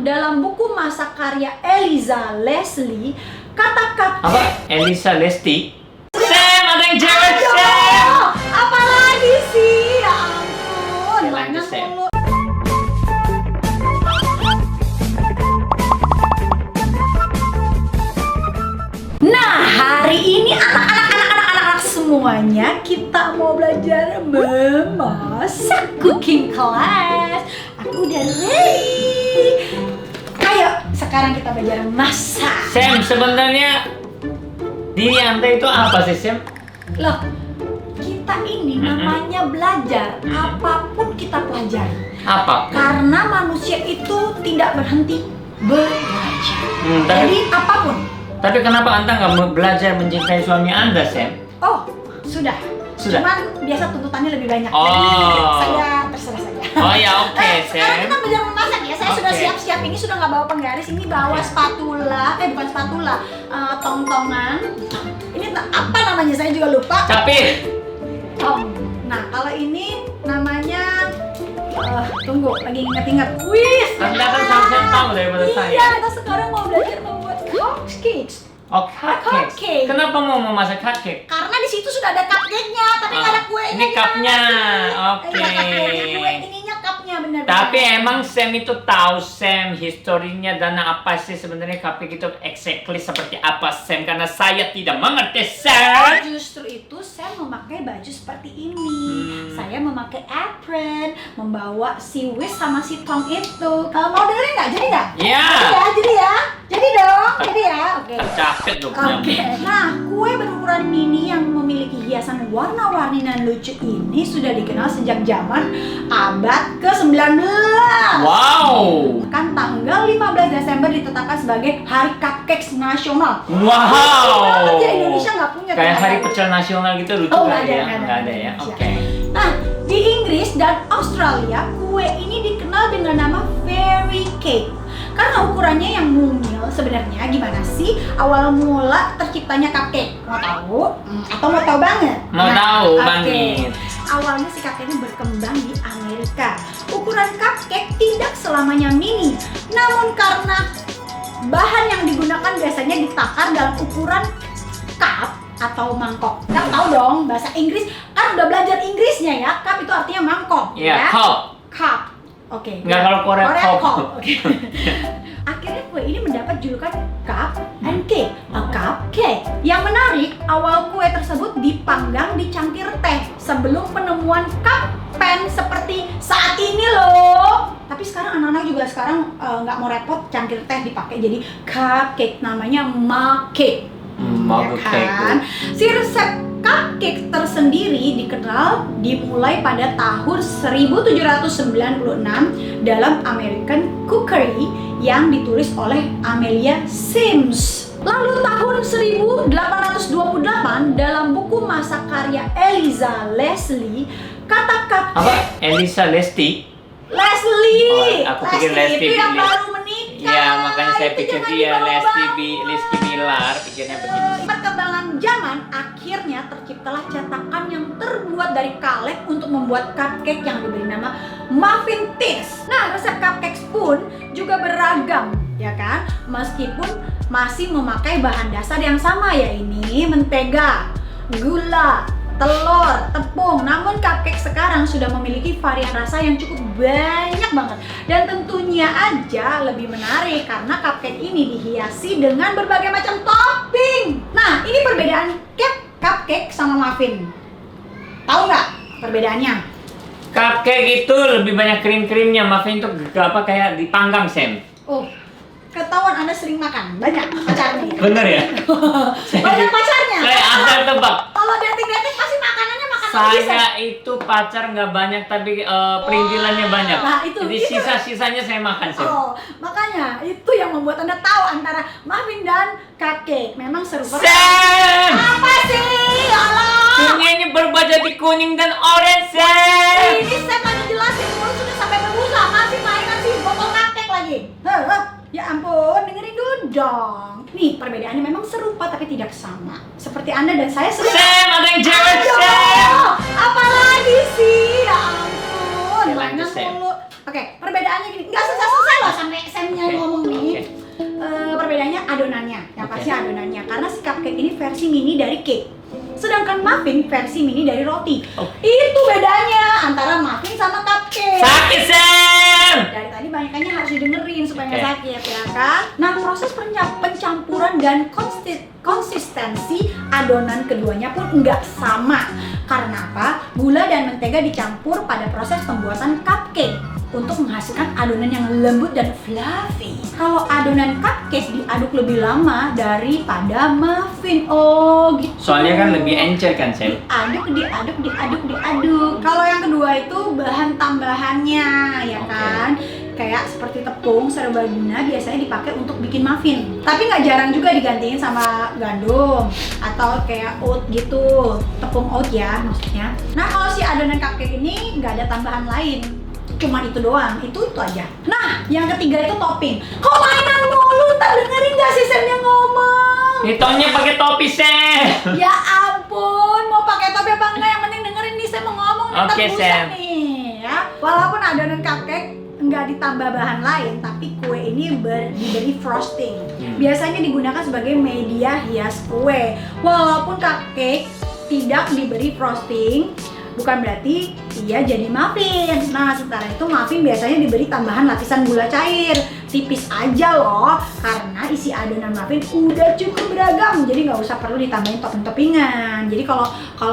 dalam buku masa karya Eliza Leslie, kata cupcake... Apa? Elisa Lesti? Sam, ada yang jawab, Sam! Apalagi sih? Ya ampun, Ya, lanjut, banyak Sam. mulu. Nah, hari ini anak-anak semuanya kita mau belajar memasak, cooking class. Aku udah ready. Ayo, sekarang kita belajar masak. Sam, sebenarnya diri Anda itu apa sih, Sam? Loh, kita ini namanya belajar. Apapun kita pelajari. Apa? Karena manusia itu tidak berhenti belajar. Tapi Jadi apapun. kenapa Anda nggak belajar mencintai suami Anda, Sam? Oh, sudah. Sudah? Cuman biasa tuntutannya lebih banyak. Oh. Jadi saya terserah saja. Oh ya, oke, Sekarang Sam. kita belajar memasak ya. Saya sudah Oke. siap-siap. Ini sudah nggak bawa penggaris. Ini bawa spatula. Bukan spatula. Tong-tongan. Ini apa namanya? Saya juga lupa. Capit. Tong. Nah, kalau ini namanya tunggu, lagi ingat-ingat. Wih, Anda kan seharusnya tahu daripada saya. Iya, kita sekarang mau belajar membuat cupcakes. Oh, cupcake. Cupcake. Kenapa mau memasak cupcake? Karena di situ sudah ada cupcake-nya, tapi nggak ada kuenya. Ini cupnya. Oke. Nggak ada kue, ininya cupnya benar. Tapi emang Sam itu tahu, Sam, historinya dan apa sih sebenarnya cupcake itu exactly seperti apa, Sam? Karena saya tidak mengerti, Sam. Justru itu saya memakai baju seperti ini. Saya memakai apron, membawa si whisk sama si tong itu. Mau dengerin nggak? Jadi nggak? Ya. Jadi dong. Jadi ya. Oke. Capek dong. Oke. Nah, kue berukuran mini yang memiliki hiasan warna-warni dan lucu ini sudah dikenal sejak zaman abad ke-19. Wow. Kan tanggal 15 Desember ditetapkan sebagai Hari Cupcakes Nasional. Wow. Ya, Indonesia nggak punya. Kayak kan? hari pecel nasional gitu lucu Oh, kali ya? nggak ada ya. Indonesia. Oke. Nah, di Inggris dan Australia, kue ini dikenal dengan nama fairy cake. Karena ukurannya yang mungil. Sebenarnya gimana sih awal mula terciptanya cupcake? Mau tahu? Atau mau tahu banget? Mau tahu oke. banget. Awalnya si cupcake ini berkembang di Amerika. Ukuran cupcake tidak selamanya mini. Namun karena bahan yang digunakan biasanya ditakar dalam ukuran cup atau mangkok. Kamu tahu dong bahasa Inggris, kan udah belajar Inggrisnya ya. Cup itu artinya mangkok. Iya, ya. cup. Cup. Oke. Nggak kalau Korea cup. Oke. Akhirnya kue ini mendapat julukan cup and cake, a cupcake. Yang menarik, awal kue tersebut dipanggang di cangkir teh sebelum penemuan cup pen seperti saat ini loh. Tapi sekarang anak-anak juga sekarang nggak mau repot, cangkir teh dipakai jadi cupcake, namanya mug cake. Mug cake. Si resep cupcake tersendiri dikenal dimulai pada tahun 1796 dalam American Cookery yang ditulis oleh Amelia Sims. Lalu tahun 1828 dalam buku masa karya Eliza Leslie, kata cupcake... Apa? Elisa Lesti? Leslie! Oh, aku pikir Lesti itu yang Bilar. baru menikah. Iya, makanya saya Itu pikir jangan dia dibawa-bawa. Lesti Bilar, pikirnya begitu. Perkembangan zaman, akhirnya terciptalah cetakan yang terbuat dari kaleng untuk membuat cupcake yang diberi nama muffin tins. Nah, resep cupcake pun juga beragam, ya kan? Meskipun masih memakai bahan dasar yang sama, ya ini mentega, gula, telur, tepung. Namun cupcake sekarang sudah memiliki varian rasa yang cukup banyak banget. Dan tentunya aja lebih menarik karena cupcake ini dihiasi dengan berbagai macam topping. Nah, ini perbedaan cupcake sama muffin. Tahu nggak perbedaannya? Cupcake itu lebih banyak krim-krimnya, muffin itu kayak dipanggang, Sam. Oh, ketahuan Anda sering makan, banyak pacarnya. Bener ya? Banyak pacarnya. Saya asal tebak. Kalau dating-dating pasti makanannya makanan Saya itu pacar nggak banyak tapi perintilannya banyak. Nah, itu Jadi gitu. sisa-sisanya saya makan, Sam. Oh, makanya itu yang membuat Anda tahu antara muffin dan cupcake. Memang serupa. Sam! Apa sih? Alah. Dunia ini berubah jadi kuning dan orange, Sam! Ini saya lagi jelasin dulu sudah sampai berbusa. Masih mainan sih botol cupcake lagi. Ya ampun, dengerin dulu dong. Nih, perbedaannya memang serupa tapi tidak sama. Seperti Anda dan saya serupa. Sam, ada yang jawab, Aduh, Sam! apalagi sih? Ya ampun. mainan lanjut, Sam. mulu. Oke, perbedaannya gini. Nggak selesai loh sampai Samnya Oke, ngomong nih. oke. Perbedaannya adonannya, yang Oke. pasti adonannya. Karena si cupcake ini versi mini dari cake, sedangkan muffin versi mini dari roti. Oh. Itu bedanya antara muffin sama cupcake. Sakit, Sam! Dari tadi banyakannya harus didengerin supaya nggak Oke. sakit ya kan. Nah, proses pencampuran dan konsistensi adonan keduanya pun nggak sama. Karena apa? Gula dan mentega dicampur pada proses pembuatan cupcake untuk menghasilkan adonan yang lembut dan fluffy. Kalau adonan cupcake diaduk lebih lama daripada muffin. Oh gitu. Soalnya kan lebih encer kan, Sam? Diaduk. Kalau yang kedua itu bahan tambahannya, ya Oke. kan? Kayak seperti tepung serbaguna biasanya dipakai untuk bikin muffin. Tapi nggak jarang juga digantiin sama gandum atau kayak oat gitu, tepung oat ya maksudnya. Nah kalau si adonan cupcake ini nggak ada tambahan lain, cuma itu doang, itu aja. Nah yang ketiga itu topping. Kok mainan mulu, tak dengerin nggak sih Sam yang ngomong? Hitungnya pakai topi, Sam! Ya ampun, mau pakai topi apa enggak? Yang penting dengerin nih saya mau ngomong nih, Oke, ntar pusing Sam. nih ya. Walaupun adonan cupcake nggak ditambah bahan lain, tapi kue ini diberi frosting. Biasanya digunakan sebagai media hias kue. Walaupun cupcake tidak diberi frosting, bukan berarti ia jadi muffin. Nah, sementara itu muffin biasanya diberi tambahan lapisan gula cair. Tipis aja loh, karena isi adonan muffin udah cukup beragam. Jadi nggak usah perlu ditambahin topping-toppingan. Jadi kalau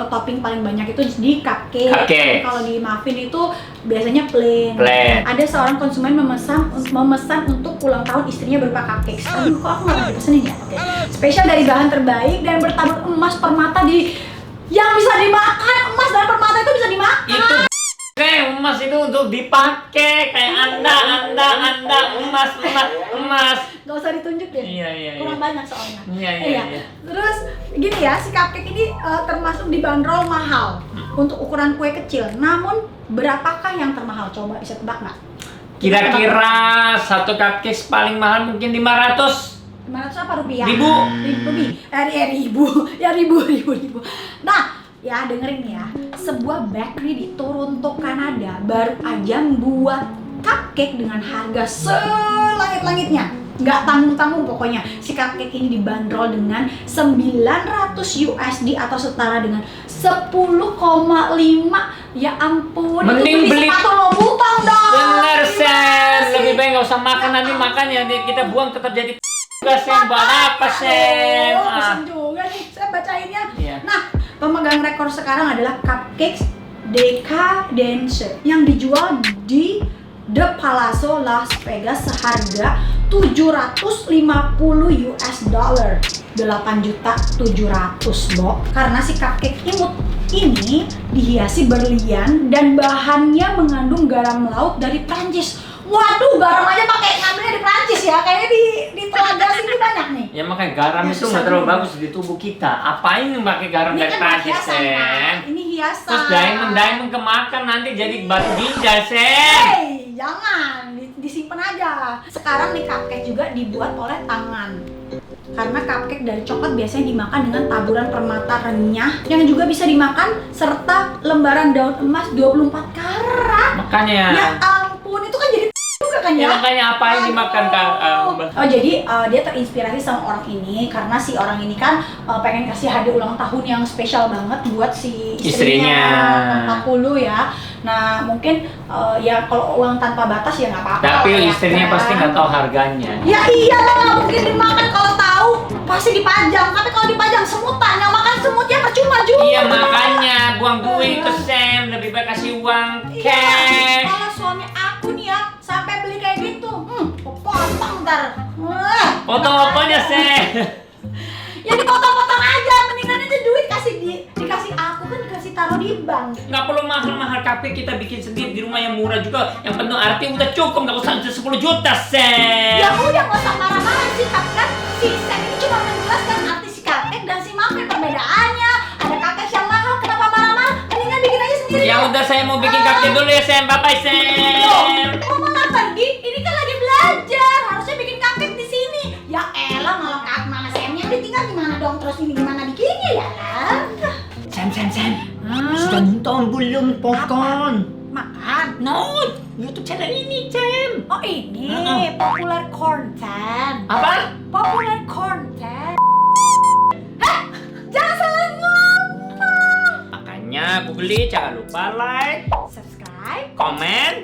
topping paling banyak itu di cupcake. Cupcake. Kalau di muffin itu biasanya plain. Plain. Ada seorang konsumen memesan untuk ulang tahun istrinya berupa cupcake. Aduh, kok aku nggak pernah pesenin ya? Oke. Spesial dari bahan terbaik dan bertabur emas permata yang bisa dimakan. Emas dan permata itu bisa dimakan. Itu emas itu untuk dipakai kayak anda emas. Gak usah ditunjuk deh. Iya. Kurang banyak soalnya. Iya. Terus gini ya, si cupcake ini termasuk dibanderol mahal untuk ukuran kue kecil. Namun berapakah yang termahal? Coba bisa tebak nggak? Kira-kira satu cupcake paling mahal mungkin 500 500 apa rupiah? Ribu. Ribu. Nah, ya dengerin ya. Sebuah bakery di Toronto, Kanada baru aja membuat cupcake dengan harga selangit-langitnya. Nggak tanggung-tanggung pokoknya. Si cupcake ini dibanderol dengan 900 USD atau setara dengan 10,5. Ya ampun, Mending itu beli- sepatu lobutan dong. Bener, Sam. Gimana Lebih sih? baik nggak usah makan, nanti makan ya kita buang tetap jadi juga, Sam. Buat apa, Sam? Oh, pusing juga nih, saya bacainnya. Iya. Nah, pemegang rekor sekarang adalah Cupcakes Decadence yang dijual di The Palazzo Las Vegas seharga 750 US dollar. 8.700.000, Bo. Karena si cupcake imut ini dihiasi berlian dan bahannya mengandung garam laut dari Prancis. Waduh, garam aja pakai ngambilnya di Prancis ya. Kayaknya di telaga sini banyak nih. Ya makanya garam Ya, itu susah nggak terlalu juga. bagus di tubuh kita. Apain pakai garam Ini dari kan Prancis, hiasan, Pak. Sam? Ini hiasan. Terus diamond kemakan nanti jadi batu ginjal, Sam. Hey, jangan disimpan aja. Sekarang nih cupcake juga dibuat oleh tangan. Karena cupcake dari coklat biasanya dimakan dengan taburan permata renyah yang juga bisa dimakan serta lembaran daun emas 24 karat. Makanya. Ya ampun, itu kan jadi juga kan Ya ya? makanya apain dimakan, Kak? Oh jadi dia terinspirasi sama orang ini karena si orang ini kan pengen kasih hadiah ulang tahun yang spesial banget buat si Istrinya. 40 ya. Nah mungkin ya kalau uang tanpa batas ya nggak apa-apa. Tapi ya istrinya kan? pasti nggak tahu harganya. Ya iyalah, nggak mungkin dimakan, kalau tahu pasti dipajang. Tapi kalau dipajang semutan, yang makan semutnya percuma juga. Iya makanya buang duit ke Sam, lebih baik kasih uang Iya, cash. kalau suami aku nih ya sampai beli kayak gitu, potong ntar. Potong apanya, Sam? Ya dipotong-potong aja, mendingan aja duit dikasih aku kan, dikasih taruh di bank. Nggak perlu mahal-mahal, tapi kita bikin sendiri di rumah yang murah juga, yang penuh arti udah cukup, nggak usah 10 juta, Ya Sam. udah nggak usah marah-marah sih, kan si Sam ini cuma menjelaskan arti si cupcake dan si muffin perbedaannya. Ada cupcake yang mahal, kenapa marah-marah? Mendingan bikin aja sendiri. Ya udah, saya mau bikin cupcake dulu ya, Sam. Bye-bye, Sam. Kok malah pergi? Ini kan lagi belajar. Harusnya bikin cupcake di sini. Ya elah, malah Mama Samnya ditinggal gimana dong? Terus ini gimana bikinnya ya lah? Sam. Sudah nonton belum popcorn? Makan. Sam? No, YouTube channel ini, Cem. Oh ini, popular content. Apa? Popular content. Hah? Jangan salah ngomong. Makanya Google jangan lupa like, Subscribe, komen,